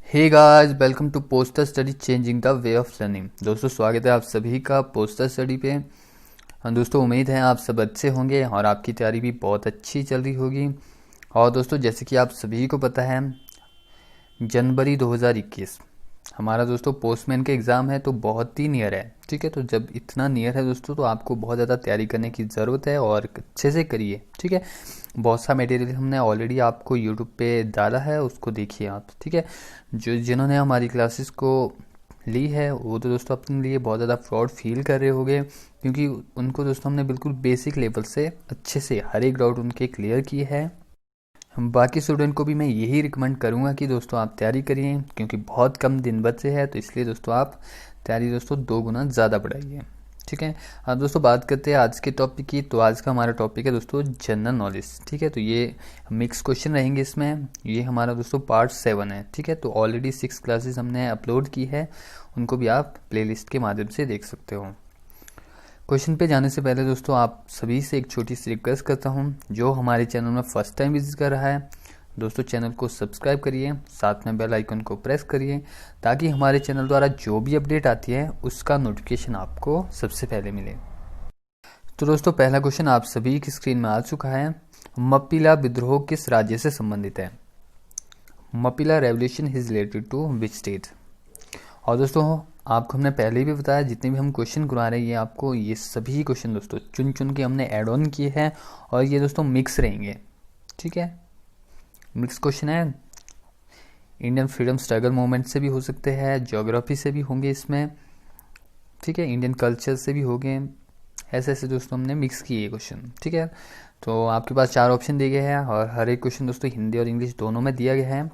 Hey guys, welcome to poster study changing the way of learning. दोस्तों, स्वागत है आप सभी का पोस्टर स्टडी पे। दोस्तों, उम्मीद है आप सब अच्छे होंगे और आपकी तैयारी भी बहुत अच्छी चल रही होगी। और दोस्तों, जैसे कि आप सभी को पता है, जनवरी 2021 हमारा दोस्तों पोस्टमैन के एग्ज़ाम है, तो बहुत ही नियर है। ठीक है, तो जब इतना नियर है दोस्तों, तो आपको बहुत ज़्यादा तैयारी करने की ज़रूरत है और अच्छे से करिए। ठीक है, बहुत सा मटेरियल हमने ऑलरेडी आपको यूट्यूब पे डाला है, उसको देखिए आप। ठीक है, जिन्होंने हमारी क्लासेस को ली है वो तो दोस्तों अपने लिए बहुत ज़्यादा प्राउड फील कर रहे होंगे, क्योंकि उनको दोस्तों हमने बिल्कुल बेसिक लेवल से अच्छे से हर एक डाउट उनके क्लियर किए हैं। बाकी स्टूडेंट को भी मैं यही रिकमेंड करूँगा कि दोस्तों आप तैयारी करिए, क्योंकि बहुत कम दिन बचे हैं, तो इसलिए दोस्तों आप तैयारी दोस्तों 2 गुना ज़्यादा बढ़ाइए। ठीक है, अब दोस्तों बात करते हैं आज के टॉपिक की। तो आज का हमारा टॉपिक है दोस्तों जनरल नॉलेज। ठीक है, तो ये मिक्स क्वेश्चन रहेंगे इसमें। ये हमारा दोस्तों पार्ट 7 है। ठीक है, तो ऑलरेडी 6 क्लासेस हमने अपलोड की है, उनको भी आप प्लेलिस्ट के माध्यम से देख सकते हो। क्वेश्चन पे जाने से पहले दोस्तों आप सभी से एक छोटी सी रिक्वेस्ट करता हूँ, जो हमारे चैनल में फर्स्ट टाइम विजिट कर रहा है दोस्तों, चैनल को सब्सक्राइब करिए, साथ में बेल आइकन को प्रेस करिए, ताकि हमारे चैनल द्वारा जो भी अपडेट आती है उसका नोटिफिकेशन आपको सबसे पहले मिले। तो दोस्तों, पहला क्वेश्चन आप सभी की स्क्रीन में आ चुका है। मप्पिला विद्रोह किस राज्य से संबंधित है? Mappila revolution is related to which state? और दोस्तों, आपको हमने पहले भी बताया, जितने भी हम क्वेश्चन करवा रहे हैं, ये आपको ये सभी क्वेश्चन दोस्तों चुन चुन के हमने ऐड ऑन किए हैं, और ये दोस्तों मिक्स रहेंगे। ठीक है, मिक्स क्वेश्चन है। इंडियन फ्रीडम स्ट्रगल मूवमेंट से भी हो सकते हैं, ज्योग्राफी से भी होंगे इसमें। ठीक है, इंडियन कल्चर से भी होंगे। ऐसे ऐसे दोस्तों हमने मिक्स किए क्वेश्चन। ठीक है, तो आपके पास 4 ऑप्शन दिए गए हैं, और हर एक क्वेश्चन दोस्तों हिंदी और इंग्लिश दोनों में दिया गया है।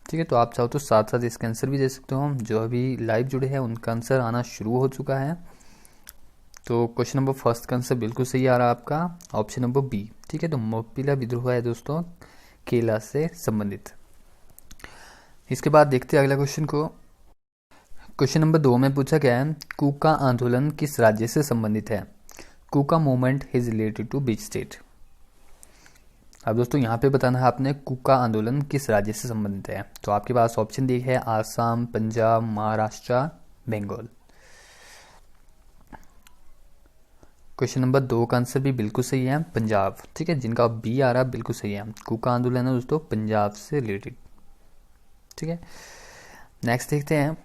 ठीक है, तो आप चाहो तो साथ साथ इसका आंसर भी दे सकते हो। जो अभी लाइव जुड़े हैं उनका आंसर आना शुरू हो चुका है। तो क्वेश्चन नंबर फर्स्ट का आंसर बिल्कुल सही आ रहा है आपका, ऑप्शन नंबर बी। ठीक है, तो मप्पिला विद्रोह है दोस्तों केला से संबंधित। इसके बाद देखते हैं अगला क्वेश्चन को। क्वेश्चन नंबर 2 में पूछा गया है, कूका आंदोलन किस राज्य से संबंधित है? Kuka movement is related to which state? अब दोस्तों यहाँ पे बताना है आपने कूका आंदोलन किस राज्य से संबंधित है। तो आपके पास ऑप्शन दिए है आसाम, पंजाब, महाराष्ट्र, बंगाल। क्वेश्चन नंबर 2 का आंसर भी बिल्कुल सही है, पंजाब। ठीक है, जिनका बी आ रहा बिल्कुल सही है। कूका आंदोलन है दोस्तों पंजाब से रिलेटेड। ठीक है, नेक्स्ट देखते हैं।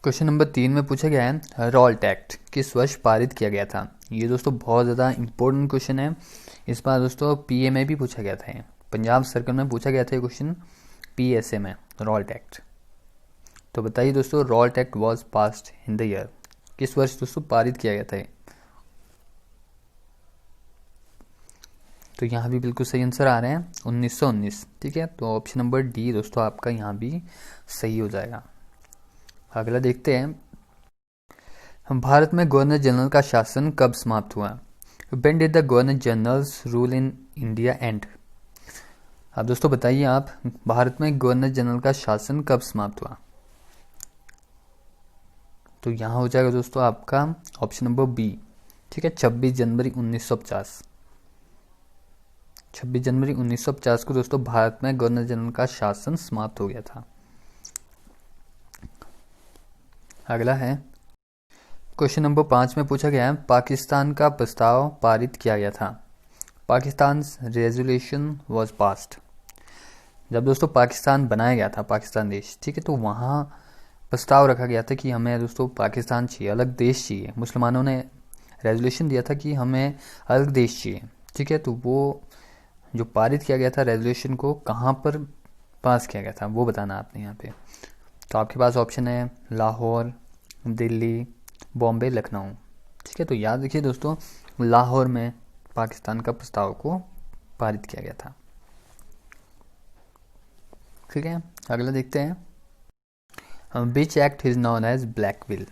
क्वेश्चन नंबर 3 में पूछा गया है, रॉल्ट एक्ट किस वर्ष पारित किया गया था? ये दोस्तों बहुत ज़्यादा इंपॉर्टेंट क्वेश्चन है। इस बार दोस्तों पीए में भी पूछा गया था, पंजाब सर्कल में पूछा गया था ये क्वेश्चन, पीएसए में, रॉल्ट एक्ट। तो बताइए दोस्तों, Raoult act was passed in the year, किस वर्ष दोस्तों पारित किया गया था? तो यहाँ भी बिल्कुल सही आंसर आ रहे हैं, 1919। ठीक है, तो ऑप्शन नंबर डी दोस्तों आपका यहाँ भी सही हो जाएगा। अगला देखते हैं, भारत में गवर्नर जनरल का शासन कब समाप्त हुआ? When did the governor generals rule in India and? अब दोस्तों बताइए आप, भारत में गवर्नर जनरल का शासन कब समाप्त हुआ? तो यहाँ हो जाएगा दोस्तों आपका ऑप्शन नंबर बी। ठीक है, 26 जनवरी 1950। 26 जनवरी 1950 को दोस्तों भारत में गवर्नर जनरल का शासन समाप्त हो गया था। अगला है क्वेश्चन नंबर 5 में पूछा गया है, पाकिस्तान का प्रस्ताव पारित किया गया था। Pakistan resolution was passed. जब दोस्तों पाकिस्तान बनाया गया था, पाकिस्तान देश, ठीक है, तो वहाँ प्रस्ताव रखा गया था कि हमें दोस्तों पाकिस्तान चाहिए, अलग देश चाहिए। मुसलमानों ने रेजोल्यूशन दिया था कि हमें अलग देश चाहिए। ठीक है, तो वो जो पारित किया गया था रेजोल्यूशन को कहाँ पर पास किया गया था वो बताना आपने यहाँ पे। तो आपके पास ऑप्शन है लाहौर, दिल्ली, बॉम्बे, लखनऊ। ठीक है, तो याद रखिए दोस्तों, लाहौर में पाकिस्तान का प्रस्ताव को पारित किया गया था। ठीक है, अगला देखते हैं, which act is known as black bill?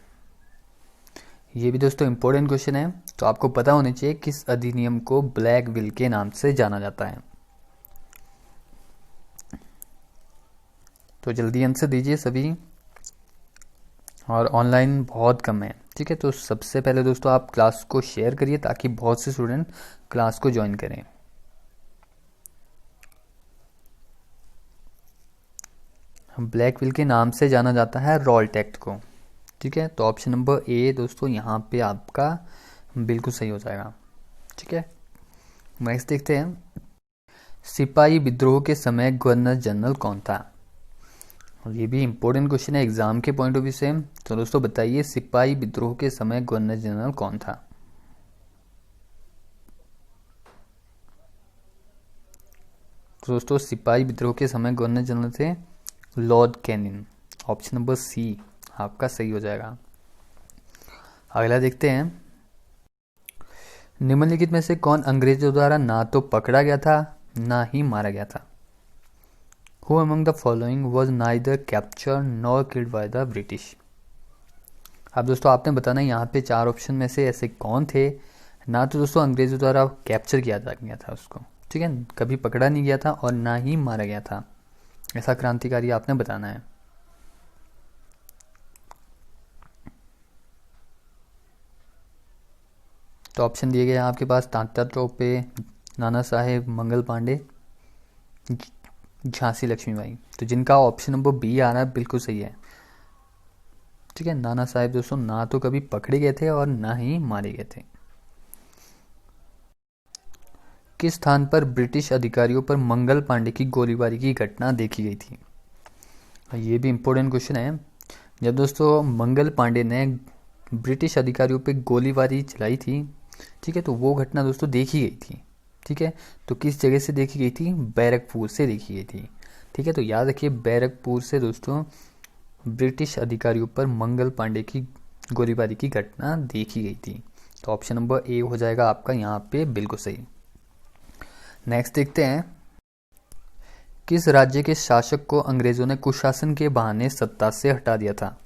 ये भी दोस्तों इंपॉर्टेंट क्वेश्चन है, तो आपको पता होना चाहिए किस अधिनियम को ब्लैक विल के नाम से जाना जाता है। तो जल्दी आंसर दीजिए सभी, और ऑनलाइन बहुत कम है। ठीक है, तो सबसे पहले दोस्तों आप क्लास को शेयर करिए, ताकि बहुत से स्टूडेंट क्लास को ज्वाइन करें। ब्लैक व्हेल के नाम से जाना जाता है रॉल्ट एक्ट को। ठीक है, तो ऑप्शन नंबर ए दोस्तों यहाँ पे आपका बिल्कुल सही हो जाएगा। ठीक है, नेक्स्ट देखते हैं, सिपाही विद्रोह के समय गवर्नर जनरल कौन था? और ये भी इंपॉर्टेंट क्वेश्चन है एग्जाम के पॉइंट ऑफ व्यू से। तो दोस्तों बताइए, सिपाही विद्रोह के समय गवर्नर जनरल कौन था? तो दोस्तों सिपाही विद्रोह के समय गवर्नर जनरल थे Lord Canning. Option number C आपका सही हो जाएगा। अगला देखते हैं, निम्नलिखित में से कौन अंग्रेजों द्वारा ना तो पकड़ा गया था ना ही मारा गया था? Who among the following was neither captured nor killed by the British? अब दोस्तों आपने बताना यहाँ पे 4 ऑप्शन में से ऐसे कौन थे ना तो दोस्तों अंग्रेजों द्वारा कैप्चर किया जा गया था उसको, ठीक है, कभी पकड़ा नहीं गया था और ना ही मारा गया था, ऐसा क्रांतिकारी आपने बताना है। तो ऑप्शन दिए गए हैं आपके पास, तात्या टोपे, नाना साहेब, मंगल पांडे, झांसी लक्ष्मीबाई। तो जिनका ऑप्शन नंबर बी आ रहा है बिल्कुल सही है। ठीक है, नाना साहेब दोस्तों ना तो कभी पकड़े गए थे और ना ही मारे गए थे। किस स्थान पर ब्रिटिश अधिकारियों पर मंगल पांडे की गोलीबारी की घटना देखी गई थी? ये भी इंपॉर्टेंट क्वेश्चन है। जब दोस्तों मंगल पांडे ने ब्रिटिश अधिकारियों पर गोलीबारी चलाई थी, ठीक है, तो वो घटना दोस्तों देखी गई थी। ठीक है, तो किस जगह से देखी गई थी? बैरकपुर से देखी गई थी। ठीक है, तो याद रखिए बैरकपुर से दोस्तों ब्रिटिश अधिकारियों पर मंगल पांडे की गोलीबारी की घटना देखी गई थी। तो ऑप्शन नंबर ए हो जाएगा आपका यहाँ पे बिल्कुल सही। नेक्स्ट देखते हैं, किस राज्य के शासक को अंग्रेजों ने कुशासन के बहाने सत्ता से हटा दिया था?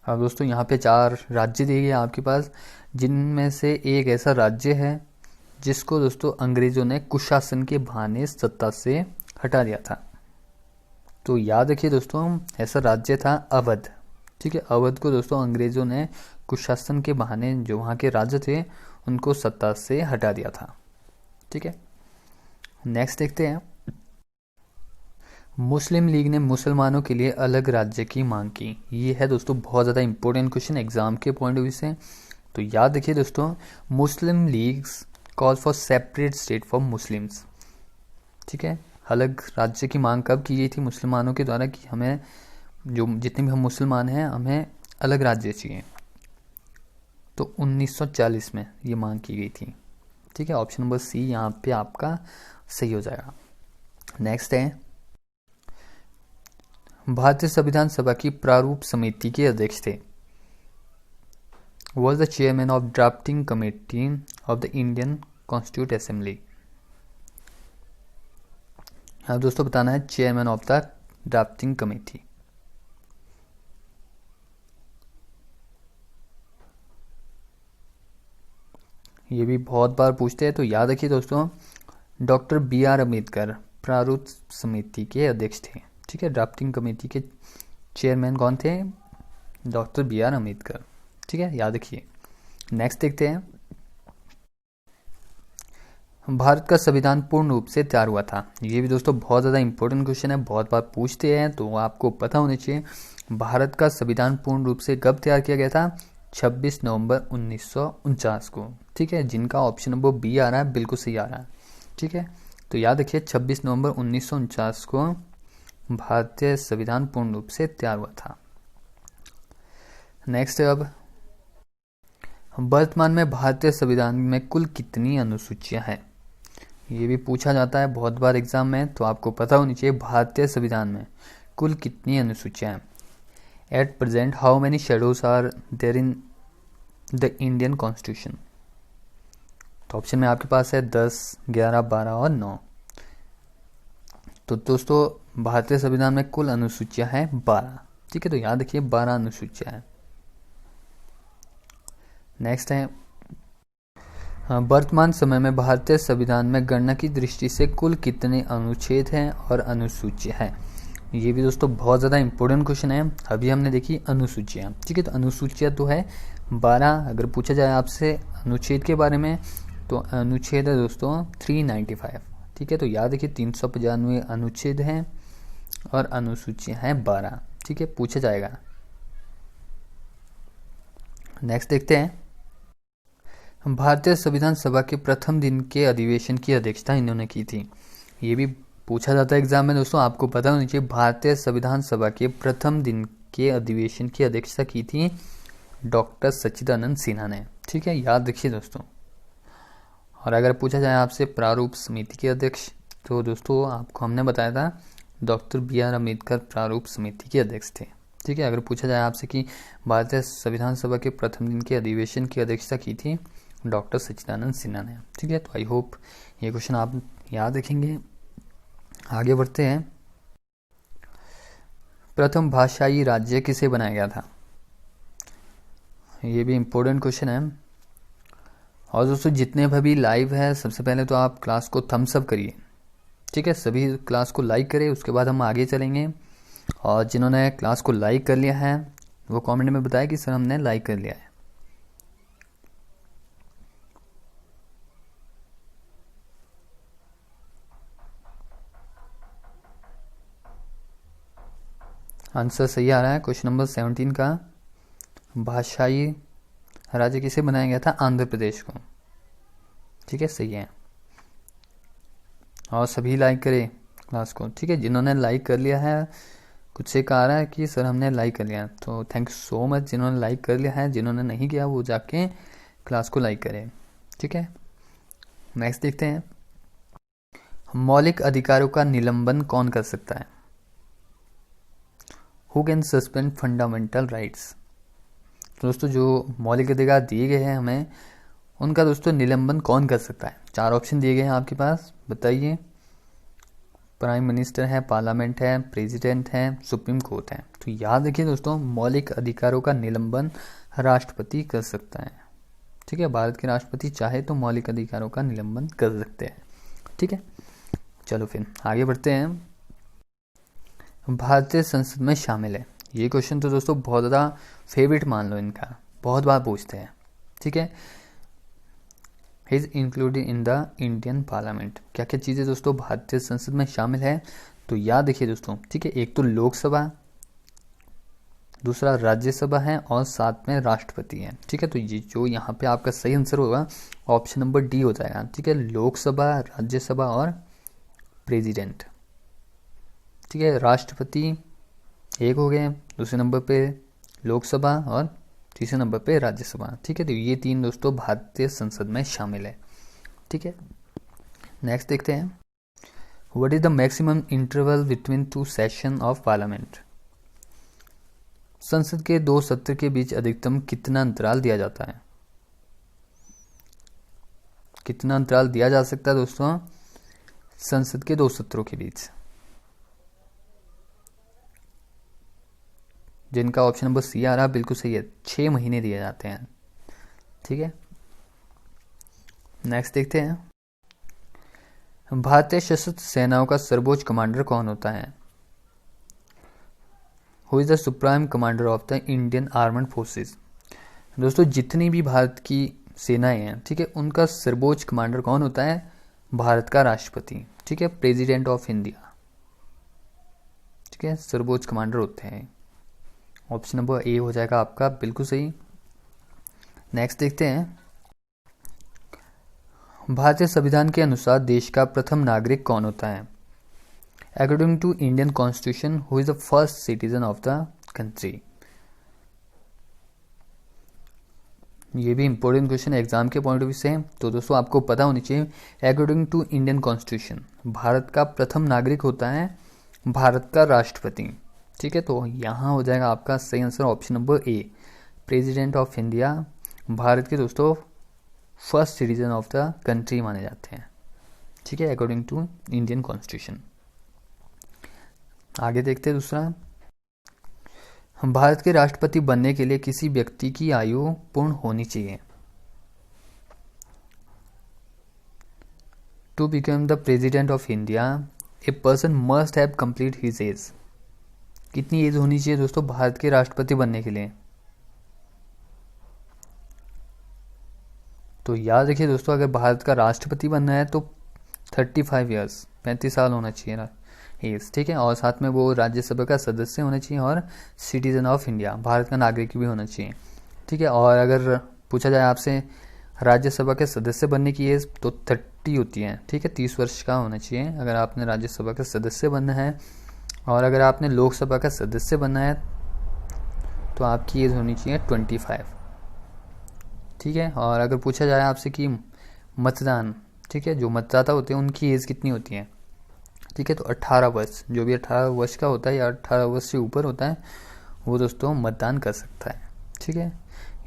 अब दोस्तों यहाँ पे 4 राज्य दिए गए आपके पास, जिनमें से एक ऐसा राज्य है जिसको दोस्तों अंग्रेजों ने कुशासन के बहाने सत्ता से हटा दिया था। तो याद रखिए दोस्तों, ऐसा राज्य था अवध। ठीक है, अवध को दोस्तों अंग्रेजों ने कुशासन के बहाने, जो वहाँ के राजा थे, उनको सत्ता से हटा दिया था। ठीक है, नेक्स्ट देखते हैं, मुस्लिम लीग ने मुसलमानों के लिए अलग राज्य की मांग की। ये है दोस्तों बहुत ज़्यादा इंपॉर्टेंट क्वेश्चन एग्जाम के पॉइंट ऑफ व्यू से। तो याद रखिए दोस्तों, Muslim Leagues call for separate state for Muslims. ठीक है, अलग राज्य की मांग कब की गई थी मुसलमानों के द्वारा कि हमें, जो जितने भी हम मुसलमान हैं, हमें अलग राज्य चाहिए। तो 1940 में ये मांग की गई थी। ठीक है, ऑप्शन नंबर सी यहाँ पे आपका सही हो जाएगा। नेक्स्ट है, भारतीय संविधान सभा की प्रारूप समिति के अध्यक्ष थे? Was the chairman of drafting committee of the Indian Constituent Assembly? हाँ दोस्तों बताना है chairman of the drafting committee. ये भी बहुत बार पूछते हैं, तो याद रखिए दोस्तों, डॉक्टर BR अम्बेडकर प्रारूप समिति के अध्यक्ष थे। ठीक है, ड्राफ्टिंग कमेटी के चेयरमैन कौन थे? Doctor BR Ambedkar. ठीक है, याद रखिए। नेक्स्ट देखते हैं, भारत का संविधान पूर्ण रूप से तैयार हुआ था। ये भी दोस्तों बहुत ज़्यादा इंपॉर्टेंट क्वेश्चन है, बहुत बार पूछते हैं, तो आपको पता होना चाहिए। भारत का संविधान पूर्ण रूप से कब तैयार किया गया था? 26 नवंबर 1949 को। ठीक है, जिनका ऑप्शन नंबर बी आ रहा है बिल्कुल सही आ रहा है। ठीक है, तो याद रखिए 26 नवंबर 1949 को भारतीय संविधान पूर्ण रूप से तैयार हुआ था। नेक्स्ट है, अब वर्तमान में भारतीय संविधान में कुल कितनी अनुसूचियां हैं? ये भी पूछा जाता है बहुत बार एग्जाम में, तो आपको पता होनी चाहिए भारतीय संविधान में कुल कितनी अनुसूचियां हैं। At present how many schedules are there in the Indian constitution? तो ऑप्शन में आपके पास है 10, 11, 12 और 9। तो दोस्तों भारतीय संविधान में कुल अनुसूचियां हैं 12। ठीक है, तो याद रखिए 12 अनुसूचियां हैं। नेक्स्ट है, वर्तमान समय में भारतीय संविधान में गणना की दृष्टि से कुल कितने अनुच्छेद हैं और अनुसूचियां हैं? ये भी दोस्तों बहुत ज़्यादा इंपॉर्टेंट क्वेश्चन है। अभी हमने देखी अनुसूचियां। ठीक है, तो अनुसूचियां तो है 12। अगर पूछा जाए आपसे अनुच्छेद के बारे में, तो अनुच्छेद है दोस्तों 395। ठीक है, तो याद रखिए 395 अनुच्छेद हैं और अनुसूचियां हैं 12। ठीक है, पूछा जाएगा। नेक्स्ट देखते हैं, भारतीय संविधान सभा के प्रथम दिन के अधिवेशन की अध्यक्षता इन्होंने की थी। ये भी पूछा जाता है एग्जाम में दोस्तों, आपको पता होना चाहिए। भारतीय संविधान सभा के प्रथम दिन के अधिवेशन की अध्यक्षता की थी डॉक्टर सच्चिदानंद सिन्हा ने। ठीक है, याद रखिए दोस्तों। और अगर पूछा जाए आपसे प्रारूप समिति के अध्यक्ष, तो दोस्तों आपको हमने बताया था डॉक्टर BR अम्बेडकर प्रारूप समिति के अध्यक्ष थे। ठीक है, अगर पूछा जाए आपसे कि भारतीय संविधान सभा के प्रथम दिन के अधिवेशन की अध्यक्षता की थी डॉक्टर सच्चिदानंद सिन्हा ने। ठीक है, तो आई होप ये क्वेश्चन आप याद रखेंगे। आगे बढ़ते हैं, प्रथम भाषाई राज्य किसे बनाया गया था? ये भी इम्पोर्टेंट क्वेश्चन है। और दोस्तों जितने भी लाइव है, सबसे पहले तो आप क्लास को थम्स अप करिए। ठीक है, सभी क्लास को लाइक करें, उसके बाद हम आगे चलेंगे। और जिन्होंने क्लास को लाइक कर लिया है वो कमेंट में बताएं कि सर हमने लाइक कर लिया है। आंसर सही आ रहा है क्वेश्चन नंबर 17 का। भाषाई राज्य किसे बनाया गया था? आंध्र प्रदेश को। ठीक है, सही है। और सभी लाइक करें क्लास को। ठीक है, जिन्होंने लाइक कर लिया है, कुछ से कहा रहा है कि सर हमने लाइक कर लिया, तो थैंक यू सो मच जिन्होंने लाइक कर लिया है। जिन्होंने नहीं किया वो जाके क्लास को लाइक करें। ठीक है, नेक्स्ट देखते हैं, मौलिक अधिकारों का निलंबन कौन कर सकता है? Who can suspend fundamental rights? दोस्तों जो मौलिक अधिकार दिए गए हैं हमें, उनका दोस्तों निलंबन कौन कर सकता है? 4 ऑप्शन दिए गए हैं आपके पास, बताइए। प्राइम मिनिस्टर है, पार्लियामेंट है, प्रेसिडेंट है, सुप्रीम कोर्ट है। तो याद रखिए दोस्तों, मौलिक अधिकारों का निलंबन राष्ट्रपति कर सकता है। ठीक है, भारत के राष्ट्रपति चाहे तो मौलिक अधिकारों का निलंबन कर सकते हैं। ठीक है, चलो फिर आगे बढ़ते हैं। भारतीय संसद में शामिल है, ये क्वेश्चन तो दोस्तों बहुत ज़्यादा फेवरेट मान लो इनका, बहुत बार पूछते हैं। ठीक है, is included in the Indian parliament. क्या क्या चीज़ें दोस्तों भारतीय संसद में शामिल है? तो याद रखिए दोस्तों। ठीक है, एक तो लोकसभा, दूसरा राज्यसभा है, और साथ में राष्ट्रपति है। ठीक है, तो ये जो यहाँ पे आपका सही आंसर होगा ऑप्शन नंबर डी हो जाएगा। ठीक है, लोकसभा, राज्यसभा और प्रेसिडेंट। ठीक है, राष्ट्रपति एक हो गए, दूसरे नंबर पे लोकसभा और तीसरे नंबर पे राज्यसभा। ठीक है, तो ये 3 दोस्तों भारतीय संसद में शामिल है। ठीक है, नेक्स्ट देखते हैं, what is the maximum interval between 2 session of parliament? संसद के 2 सत्र के बीच अधिकतम कितना अंतराल दिया जाता है? कितना अंतराल दिया जा सकता है दोस्तों संसद के 2 सत्रों के बीच? जिनका ऑप्शन नंबर सी आ रहा बिल्कुल सही है, 6 महीने दिए जाते हैं। ठीक है, नेक्स्ट देखते हैं, भारतीय सशस्त्र सेनाओं का सर्वोच्च कमांडर कौन होता है? Who is the supreme commander of the Indian armed forces? दोस्तों जितनी भी भारत की सेनाएं हैं, ठीक है, उनका सर्वोच्च कमांडर कौन होता है? भारत का राष्ट्रपति। ठीक है, प्रेसिडेंट ऑफ इंडिया। ठीक है, सर्वोच्च कमांडर होते हैं। ऑप्शन नंबर ए हो जाएगा आपका बिल्कुल सही। नेक्स्ट देखते हैं, भारतीय संविधान के अनुसार देश का प्रथम नागरिक कौन होता है? According to Indian constitution, who is the first citizen of the country? ये भी इंपॉर्टेंट क्वेश्चन है एग्जाम के पॉइंट ऑफ व्यू से, तो दोस्तों आपको पता होनी चाहिए। According to Indian constitution Bharat का प्रथम नागरिक होता है भारत का राष्ट्रपति। ठीक है, तो यहाँ हो जाएगा आपका सही answer option number A, president of India Bharat के दोस्तों first citizen of the country माने जाते हैं। ठीक है, अकॉर्डिंग टू इंडियन कॉन्स्टिट्यूशन। आगे देखते हैं दूसरा, भारत के राष्ट्रपति बनने के लिए किसी व्यक्ति की आयु पूर्ण होनी चाहिए। To become the president of India a person must have complete his age. कितनी एज होनी चाहिए दोस्तों भारत के राष्ट्रपति बनने के लिए? तो याद रखिए दोस्तों, अगर भारत का राष्ट्रपति बनना है तो 35 ईयर्स 35 साल होना चाहिए ना। एज, ठीक है। और साथ में वो राज्यसभा का सदस्य होना चाहिए और सिटीजन ऑफ इंडिया, भारत का नागरिक भी होना चाहिए, ठीक है। और अगर पूछा जाए आपसे राज्यसभा के सदस्य बनने की एज, तो 30 होती है, ठीक है। 30 वर्ष का होना चाहिए अगर आपने राज्यसभा का सदस्य बनना है। और अगर आपने लोकसभा का सदस्य बनना है तो आपकी एज होनी चाहिए 25, ठीक है। और अगर पूछा जाए आपसे कि मतदान, ठीक है, जो मतदाता होते हैं उनकी एज कितनी होती है, ठीक है, तो 18 वर्ष, जो भी 18 वर्ष का होता है या 18 वर्ष से ऊपर होता है वो दोस्तों मतदान कर सकता है, ठीक है।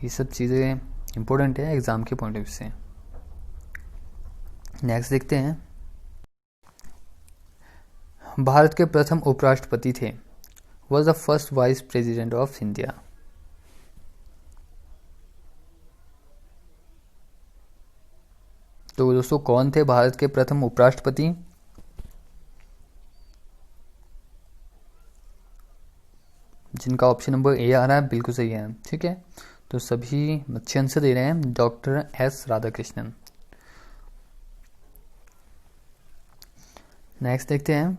ये सब चीज़ें इंपॉर्टेंट है एग्ज़ाम के पॉइंट ऑफ व्यू से। नेक्स्ट देखते हैं, भारत के प्रथम उपराष्ट्रपति थे, was the first vice president of India. तो दोस्तों कौन थे भारत के प्रथम उपराष्ट्रपति? जिनका ऑप्शन नंबर ए आ रहा है बिल्कुल सही है, ठीक है। तो सभी अच्छे आंसर दे रहे हैं, डॉक्टर एस राधाकृष्णन। नेक्स्ट देखते हैं,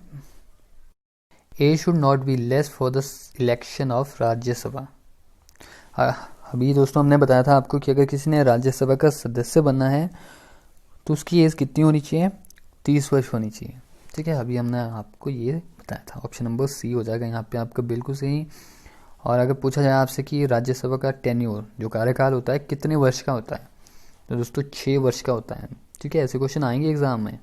a should not be less for the election of Rajya Sabha. अभी दोस्तों हमने बताया था आपको कि अगर किसी ने राज्यसभा का सदस्य बनना है तो उसकी एज कितनी होनी चाहिए, 30 वर्ष होनी चाहिए, ठीक है। अभी हमने आपको ये बताया था, ऑप्शन नंबर सी हो जाएगा यहाँ पे आपका बिल्कुल सही। और अगर पूछा जाए आपसे कि राज्यसभा का टेन्योर, जो कार्यकाल होता है, कितने वर्ष का होता है, तो दोस्तों 6 वर्ष का होता है, ठीक है। ऐसे क्वेश्चन आएंगे एग्जाम में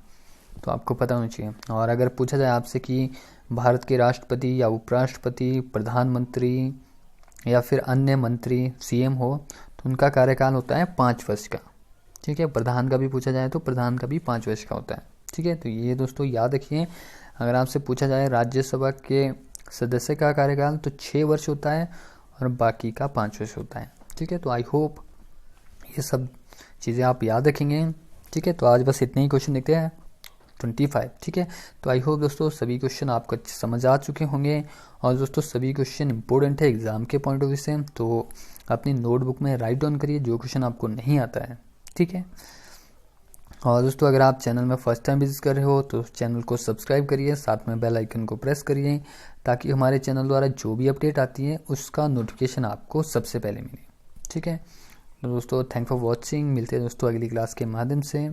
तो आपको पता होना चाहिए। और अगर पूछा जाए आपसे कि भारत के राष्ट्रपति या उपराष्ट्रपति, प्रधानमंत्री या फिर अन्य मंत्री, सीएम हो, तो उनका कार्यकाल होता है 5 वर्ष का, ठीक है। प्रधान का भी पूछा जाए तो प्रधान का भी 5 वर्ष का होता है, ठीक है। तो ये दोस्तों याद रखिए, अगर आपसे पूछा जाए राज्यसभा के सदस्य का कार्यकाल तो 6 वर्ष होता है और बाकी का 5 वर्ष होता है, ठीक है। तो आई होप ये सब चीज़ें आप याद रखेंगे, ठीक है। तो आज बस इतने ही क्वेश्चन देखते हैं, 25, ठीक है। तो आई होप दोस्तों सभी क्वेश्चन आपको अच्छे समझ आ चुके होंगे। और दोस्तों सभी क्वेश्चन इंपॉर्टेंट है एग्जाम के पॉइंट ऑफ व्यू से, तो अपनी नोटबुक में राइट डाउन करिए जो क्वेश्चन आपको नहीं आता है, ठीक है। और दोस्तों अगर आप चैनल में फर्स्ट टाइम विजिट कर रहे हो तो चैनल को सब्सक्राइब करिए, साथ में बेल आइकन को प्रेस करिए ताकि हमारे चैनल द्वारा जो भी अपडेट आती है उसका नोटिफिकेशन आपको सबसे पहले मिले, ठीक है। तो दोस्तों थैंक फॉर वॉचिंग, मिलते हैं दोस्तों अगली क्लास के माध्यम से।